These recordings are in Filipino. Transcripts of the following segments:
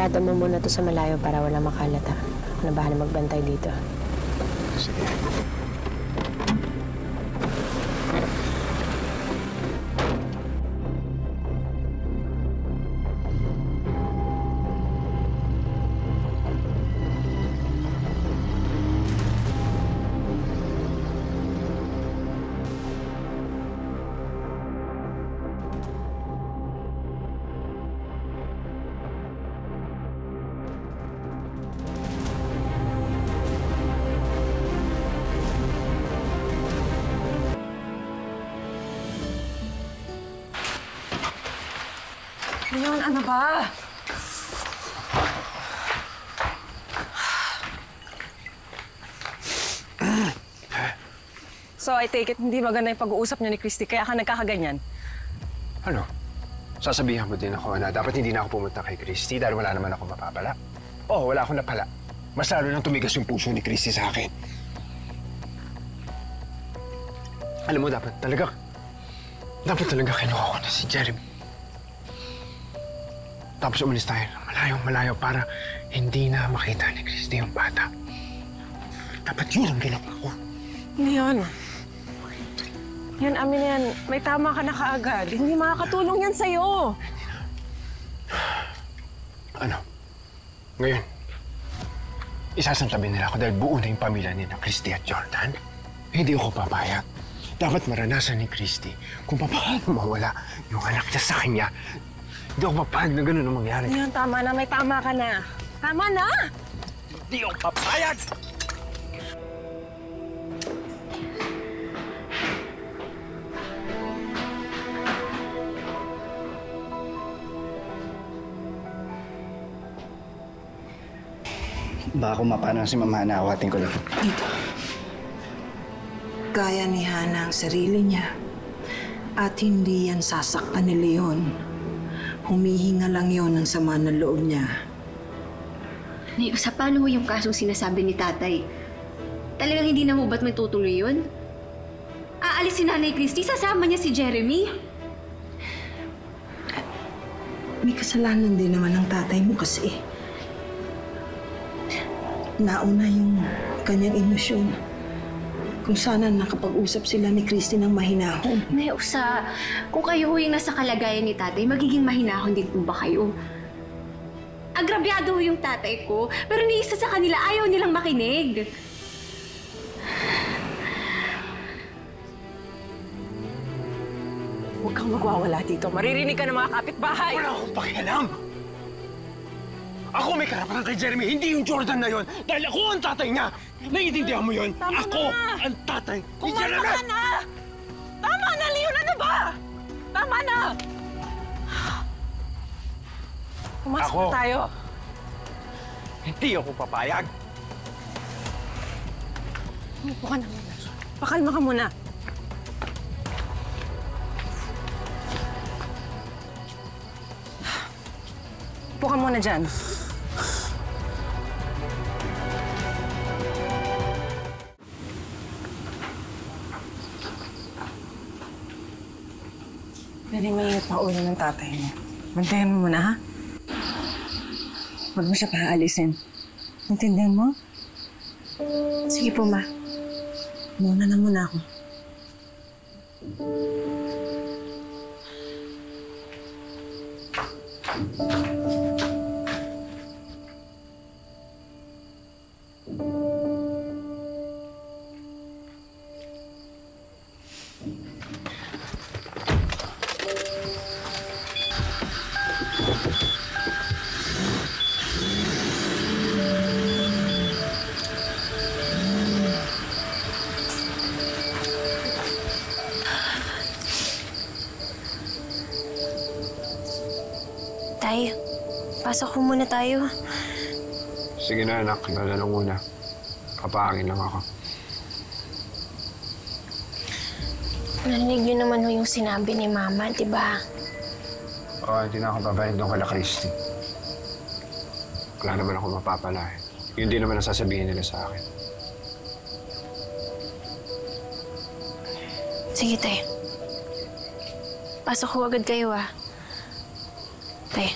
Ibarada mo muna to sa malayo para wala makalat, ha? Ako na bahala magbantay dito. Sige. Leon, ano ba? So, I take it hindi maganda yung pag-uusap niyo ni Christy, kaya ka nagkakaganyan? Ano? Sasabihan mo din ako na dapat hindi na ako pumunta kay Christy dahil wala naman ako mapapala. Oo, wala akong napala. Mas lalo nang tumigas yung puso ni Christy sa akin. Alam mo, dapat talaga kinuha ko na si Jeremy. Tapos umalis tayo ng malayong-malayo para hindi na makita ni Christy yung bata. Dapat yun ang ginawa ko. Leon. Yan, amin yan. May tama ka na kaagad. Hindi makakatulong yan sa'yo. Ano? Ngayon, isasantabi nila ako dahil buo na yung pamilya ni na Christy at Jordan. Hindi ako papayag. Dapat maranasan ni Christy kung paano mawala yung anak niya sa kanya. Hindi ako papayag na gano'n ang mangyari. Leon, tama na. May tama ka na. Tama na! Hindi ako papayag! Baka kung mapano si Mama Hana, awatin ko lang. Dito. Kaya ni Hana ang sarili niya. At hindi yan sasaktan ni Leon. Humihinga lang yon ng sama ng loob niya. Naiusap, paano ho yung kasong sinasabi ni tatay? Talagang hindi na ho ba't may tutuloy yun? Aalis si Nanay Christy, sasama niya si Jeremy? May kasalanan din naman ng tatay mo kasi. Nauna yung kanyang emosyon. Kung sana nakapag-usap sila ni Christy ng mahinahon. Naiusa, kung kayo ho yung nasa kalagayan ni tatay, magiging mahinahon din po ba kayo? Agrabyado ho yung tatay ko, pero ni isa sa kanila ayaw nilang makinig. Huwag kang magwawala dito. Maririnig ka ng mga kapitbahay. Wala akong pakialam! Ako may karapatan kay Jeremy, hindi yung Jordan na yon. Dahil ako ang tatay niya. Naiintindihan mo yun? Tama ako na. ang tatay ni Kumalma Jeremy! ka na! Tama na, Leon! Ano ba? Tama na! Pumasok na tayo. Hindi ako papayag. Umupo ka na muna. Pakalma ka muna. Upo ka muna dyan. Pwede may paulo ng tatay mo. Bantayan mo muna, ha? Huwag mo siya paalisin. Intindihan mo? Sige po, Ma. Muna na muna ako. Tay, pasok ko muna tayo. Sige na, anak. Lala lang muna. Kapahangin lang ako. Narinig niyo naman ho yung sinabi ni Mama, di ba? Oo, hindi na ako babalik doon kala Christy. Wala naman ako mapapala eh. Yun din naman ang sasabihin nila sa akin. Sige, Tay. Pasok ko agad kayo, ah. Tay.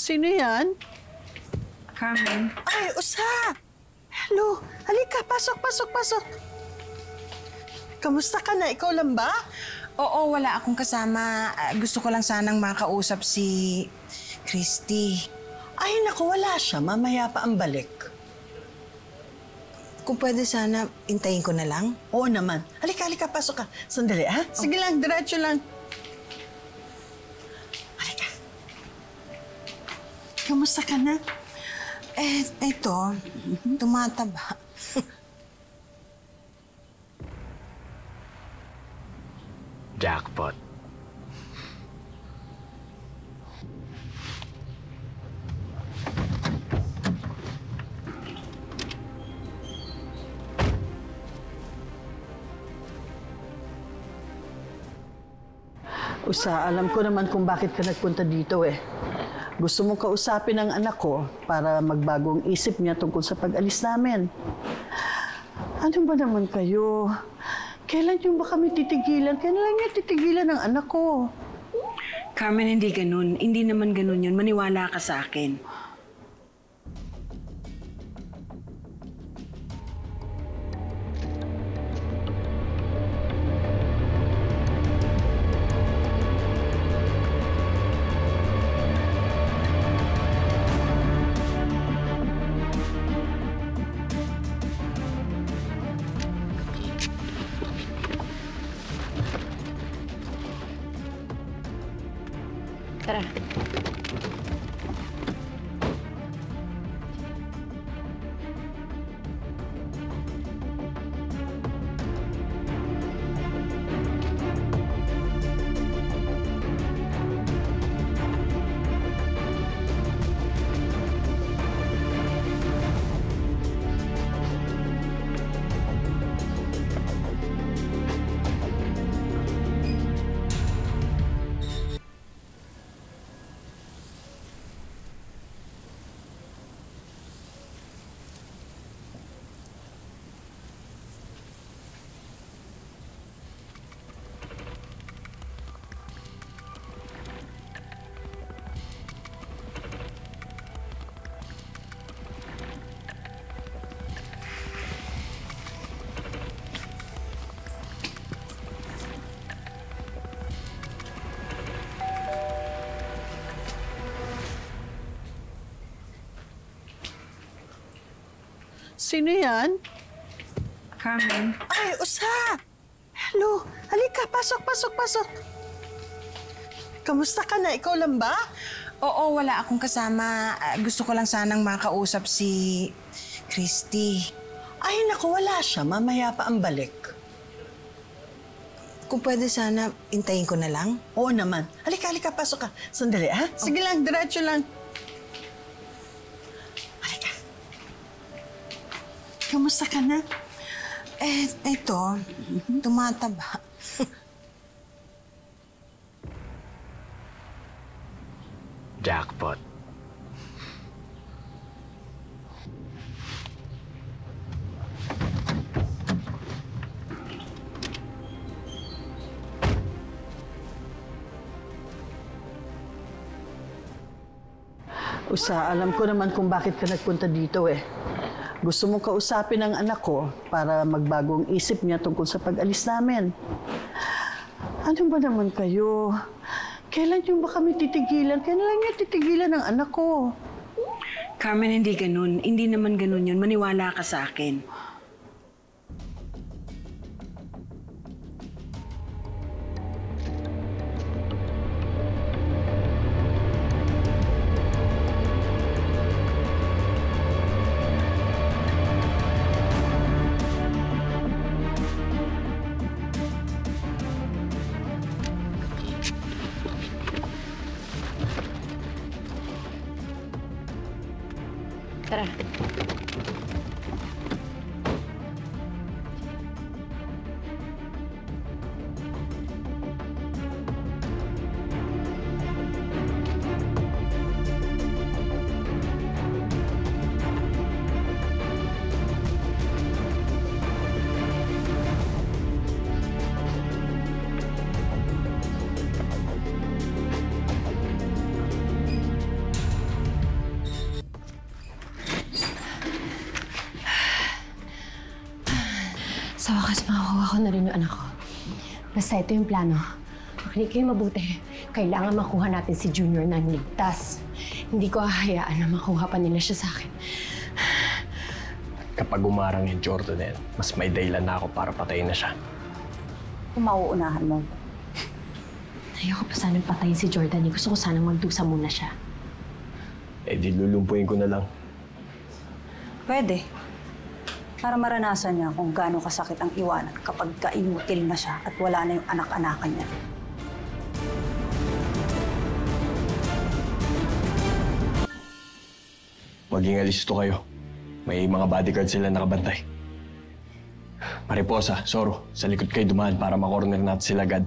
Sino yan? Carmen. Ay, Usa! Hello! Halika, pasok. Kamusta ka na? Ikaw lang ba? Oo, wala akong kasama. Gusto ko lang sanang makausap si Christy. Ay, naku, wala siya. Mamaya pa ang balik. Kung pwede sana, intayin ko na lang. Oo naman. Halika, pasok ka. Sandali, ha? Sige lang, diretso lang. Halika. Kamusta ka na? Ito, tumataba. Jackpot. Usa, alam ko naman kung bakit ka nagpunta dito eh. Gusto mong kausapin ang anak ko para magbagong isip niya tungkol sa pag-alis namin. Ano ba naman kayo? Kailan niyo ba kami titigilan? Kailan niya titigilan ang anak ko? Carmen, hindi ganun. Hindi naman ganun yun. Maniwala ka sa akin. Tara. Sino yan? Carmen. Ay, Usa! Hello! Halika, pasok. Kamusta ka na? Ikaw lang ba? Oo, wala akong kasama. Gusto ko lang sanang makausap si Christy. Ay, naku, wala siya. Mamaya pa ang balik. Kung pwede sana, intayin ko na lang. Oo naman. Halika, pasok ka. Sandali, ha? Sige lang, diretso lang. Halika. Kamusta ka na? Ito, tumataba. Jackpot. Usa, alam ko naman kung bakit ka nagpunta dito eh. Gusto mong kausapin ang anak ko para magbagong isip niya tungkol sa pag-alis namin. Ano ba naman kayo? Kailan niyo ba kami titigilan? Kailan niya titigilan ang anak ko? Carmen, hindi ganun. Hindi naman ganun yun. Maniwala ka sa akin. Tara. Sa wakas, makakuha ko na rin yung anak ko. Basta ito yung plano. Makinig kayo mabuti. Kailangan makuha natin si Junior na ligtas. Hindi ko hahayaan na makuha pa nila siya sa akin. Kapag umarang yung Jordan na yan, mas may dahilan na ako para patayin na siya. Kung mauunahan mo. Ayoko pa sanang patayin si Jordan. Gusto ko sanang magdusa muna siya. Eh di lulumpuin ko na lang. Pwede. Para maranasan niya kung gaano kasakit ang iwanan kapag kaimutil na siya at wala na yung anak-anakan niya. Maging alisto kayo. May mga bodyguard sila nakabantay. Mariposa, Zoro, sa likod kayo dumaan para makorner natin sila agad.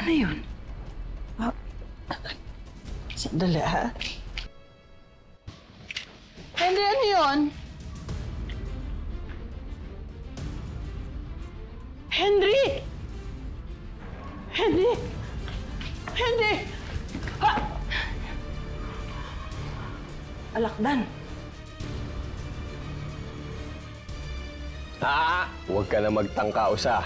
Ano yun? Sandali, ha? Henry, ano yun? Henry! Henry! Henry! Ha! Alakdan. Huwag ka na magtangka, Usa.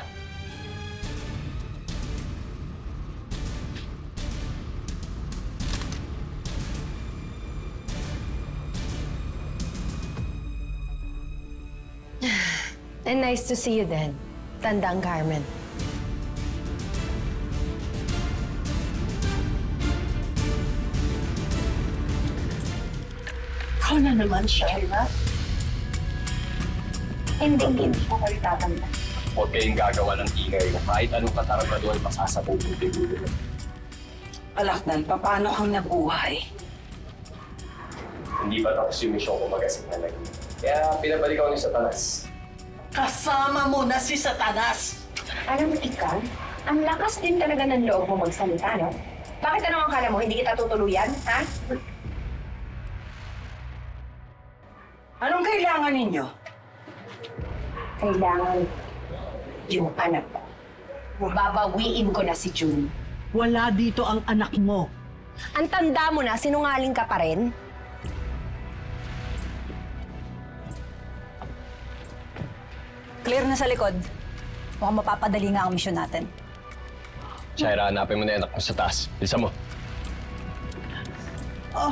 And nice to see you then, Tandang Carmen. Ikaw na naman, Shaila. Hindi ko kayo tatanda. Huwag kayong gagawa ng ingay na kahit anong kataragado ay pasasabog ng tigulo. Alakdan, paano kang nabuhay? Hindi ba tapos yung mission ko mag-asip na lagi? Kaya pinabalik ako ni Satanas. Kasama mo na si Satanas! Alam mo, ikaw, ang lakas din talaga ng loob mo magsalita, no? Bakit ano ang akala mo, hindi kita tutuluyan, ha? Anong kailangan ninyo? Kailangan yung anak ko. Babawiin ko na si June. Wala dito ang anak mo. Ang tanda mo na, sinungaling ka pa rin? Clear na sa likod. Mukhang mapapadali nga ang misyon natin. Shaira, hanapin mo na yung anak mo sa taas. Bilisan mo. Oh.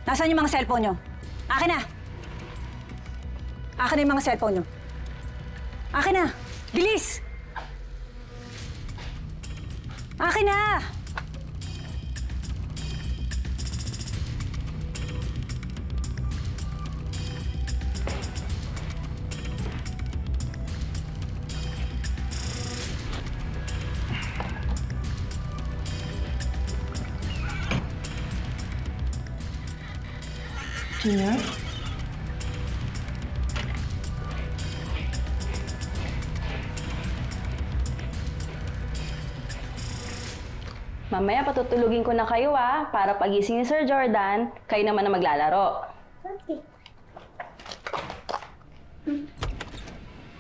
Nasaan yung mga cellphone nyo? Akin na! Akin na yung mga cellphone nyo. Akin na! Bilis! Akin na! Junior? Mamaya patutulugin ko na kayo para pagising ni Sir Jordan, kayo naman na maglalaro. Okay.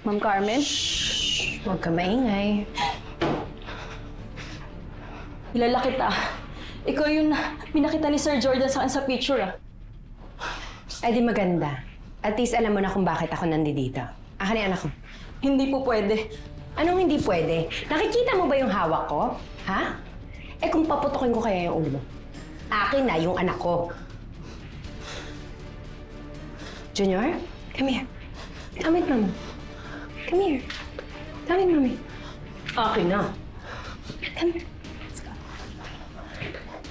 Ma'am Carmen? Huwag ka maingay. Kilala kita. Ikaw yung pinakita ni Sir Jordan sa akin sa picture, Ay di maganda. At least alam mo na kung bakit ako nandito. Akin na yung anak ko. Hindi po pwede. Anong hindi pwede? Nakikita mo ba yung hawak ko? Ha? Eh kung paputokin ko kaya yung ulo mo, akin na yung anak ko. Junior, come here. Come with Mama. Come here. Come with Mommy. Akin na. Come here. Let's go.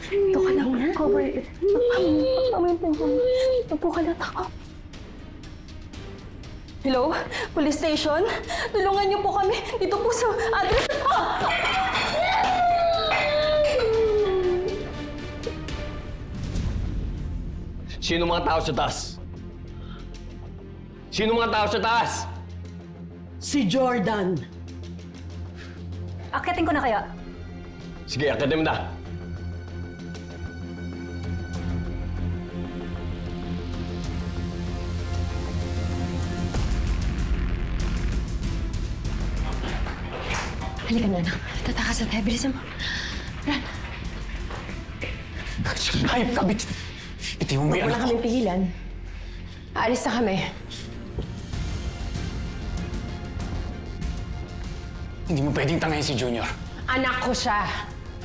Ito ka na. Cover it. Upo ka na. Hello? Police station? Tulungan niyo po kami. Dito po sa address. Sino mga tao sa taas? Sino mga tao sa taas? Si Jordan. Akyatin ko na kaya. Sige, akadem na. Halika na, anak. Tatakas na tayo. Bilisan mo. Run. Hayop ka, bitiw mo yan Wala kaming pigilan. Aalis na kami. Hindi mo pwedeng tangayin si Junior. Anak ko siya.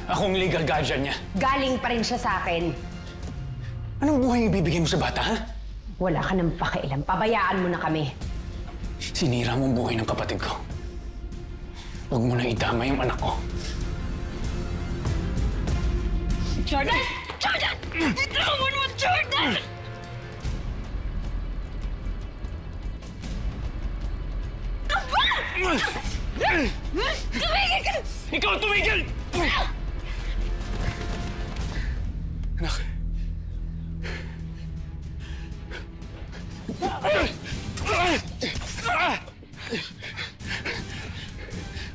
Akong legal guardian niya. Galing pa rin siya sa akin. Anong buhay ang ibibigay mo sa bata, ha? Wala ka nang pakialam. Pabayaan mo na kami. Sinira mo ang buhay ng kapatid ko. Huwag mo na itama yung anak ko. Jordan! Jordan! Bitawan mo, Jordan! Tumigil ka! Ikaw tumigil! Anak.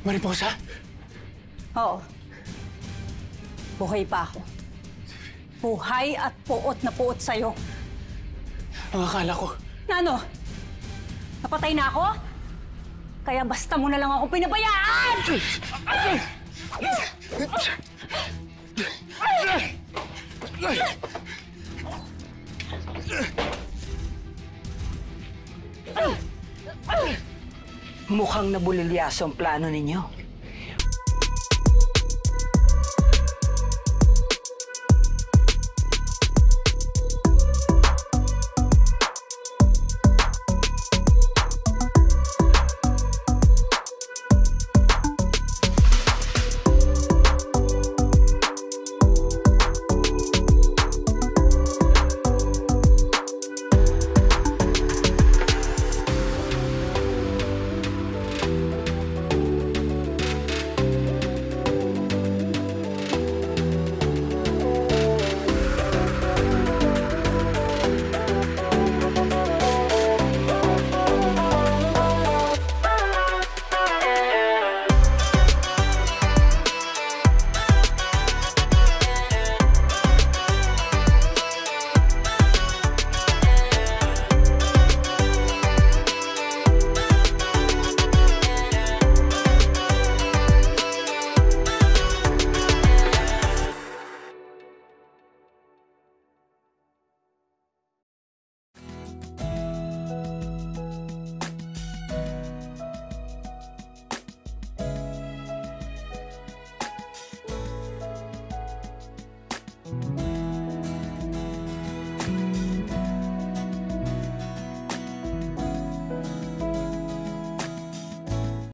Mariposa? Oo. Buhay pa ako. Buhay at puot na puot sa'yo. Ang akala ko. Ano? Napatay na ako? Kaya basta mo na lang ako pinabayaan! Mukhang nabulilyaso ang plano ninyo.